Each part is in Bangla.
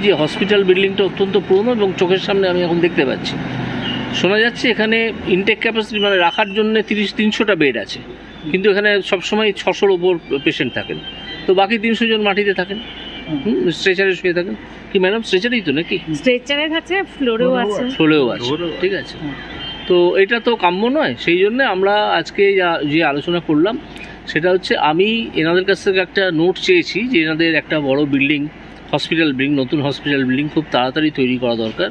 যে হসপিটাল বিল্ডিংটা অত্যন্ত পুরনো এবং চোখের সামনে আমি এখন দেখতে পাচ্ছি। শোনা যাচ্ছে এখানে ইনটেক ক্যাপাসিটি মানে রাখার জন্য 300টা বেড আছে, কিন্তু এখানে সবসময় 600-র ওপর পেশেন্ট থাকেন, তো বাকি 300 জন মাটিতে থাকেন, স্ট্রেচারে শুয়ে থাকেন। কি ম্যাডাম স্ট্রেচারেই তো নাকি? স্ট্রেচারে আছে, ফ্লোরেও আছে, ঠিক আছে। তো এটা তো কাম্য নয়, সেই জন্য আমরা আজকে যে আলোচনা করলাম সেটা হচ্ছে আমি এনাদের কাছ থেকে একটা নোট চেয়েছি যে এনাদের একটা বড় বিল্ডিং, হসপিটাল বিল্ডিং, নতুন হসপিটাল বিল্ডিং খুব তাড়াতাড়ি তৈরি করা দরকার।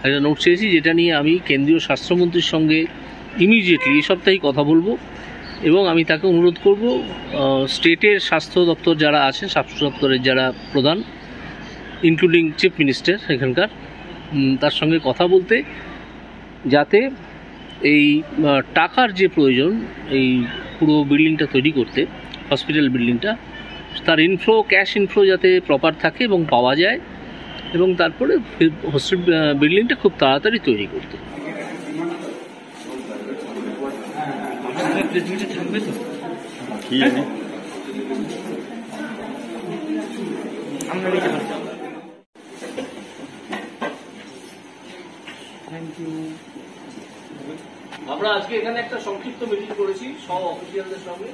একটা নোট চেয়েছি, যেটা নিয়ে আমি কেন্দ্রীয় স্বাস্থ্যমন্ত্রীর সঙ্গে ইমিডিয়েটলি এই সপ্তাহেই কথা বলবো, এবং আমি তাকে অনুরোধ করব স্টেটের স্বাস্থ্য দপ্তর যারা আছেন, স্বাস্থ্য দপ্তরের যারা প্রধান, ইনক্লুডিং চিফ মিনিস্টার এখানকার, তার সঙ্গে কথা বলতে, যাতে এই টাকার যে প্রয়োজন এই পুরো বিল্ডিংটা তৈরি করতে, হসপিটাল বিল্ডিংটা, তার ক্যাশ ইনফ্লো যাতে প্রপার থাকে এবং পাওয়া যায়, এবং তারপরে বিল্ডিংটা খুব তাড়াতাড়ি তৈরি করতে। আমরা আজকে এখানে একটা সংক্ষিপ্ত মিটিং করেছি সব অফিসিয়ালদের সঙ্গে।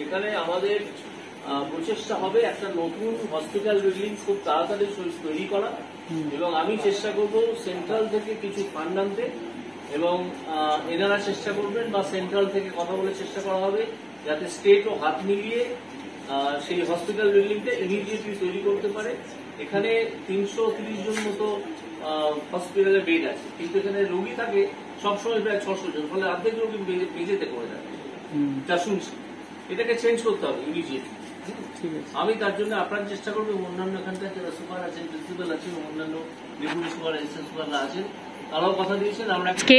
এখানে আমাদের প্রচেষ্টা হবে একটা নতুন হসপিটাল বিল্ডিং খুব তাড়াতাড়ি তৈরি করা, এবং আমি চেষ্টা করব সেন্ট্রাল থেকে কিছু ফান্ড আনতে, এবং এনারা চেষ্টা করবেন বা সেন্ট্রাল থেকে কথা বলে চেষ্টা করা হবে যাতে স্টেট ও হাত মিলিয়ে সেই হসপিটাল বিল্ডিংটা ইমিডিয়েটলি তৈরি করতে পারে। এখানে 330 জন মতো হসপিটালে বেড আছে, কিন্তু এখানে রোগী থাকে সবসময় প্রায় 600 জন, ফলে অর্ধেক রোগী মেঝেতে করে যাবে, যা শুনছি। এটাকে চেঞ্জ করতে হবে ইমিডিয়েটলি। আমি তার জন্য আপনার চেষ্টা করবো, অন্যান্য এখানকার যারা সুপার আছেন, প্রিন্সিপাল আছেন, অন্যান্য ডেপুটি সুপার, অ্যাসিস্ট্যান্ট সুপাররা আছেন, তারাও কথা দিয়েছেন। আজকে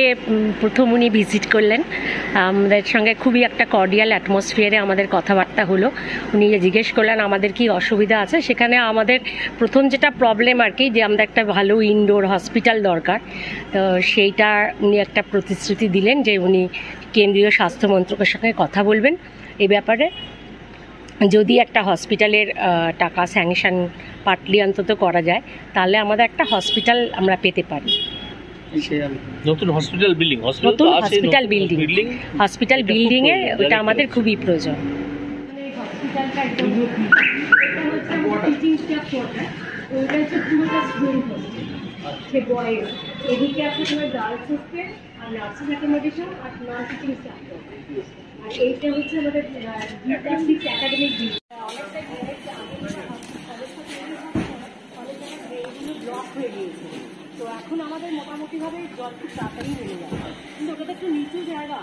প্রথম উনি ভিজিট করলেন, আমাদের সঙ্গে খুবই একটা কর্ডিয়াল অ্যাটমসফিয়ারে আমাদের কথাবার্তা হলো। উনি জিজ্ঞেস করলেন আমাদের কি অসুবিধা আছে। সেখানে আমাদের প্রথম যেটা প্রবলেম আর কি, যে আমাদের একটা ভালো ইনডোর হসপিটাল দরকার, তো সেইটা উনি একটা প্রতিশ্রুতি দিলেন যে উনি কেন্দ্রীয় স্বাস্থ্য মন্ত্রকের সঙ্গে কথা বলবেন এই ব্যাপারে। যদি একটা হসপিটালের টাকা স্যাংশন পার্টলি অন্তত করা যায়, তাহলে আমাদের একটা হসপিটাল আমরা পেতে পারি। নতুন হসপিটাল বিল্ডিং, হসপিটাল বিল্ডিং এ ওটা আমাদের খুবই প্রয়োজন। এদিকে আছে তোমার গার্লস হোস্টেল আর নার্সিং অ্যাকোমোডেশন আর নন টিচিং স্টাফ, আর এইটা হচ্ছে আমাদের জিমন্যাস্টিক্স একাডেমিক বিল্ডিং। ব্লক হয়ে গিয়েছে, তো এখন আমাদের মোটামুটিভাবে জল খুব তাড়াতাড়ি নেমে যাবে, কিন্তু ওটা তো একটু নিচু জায়গা।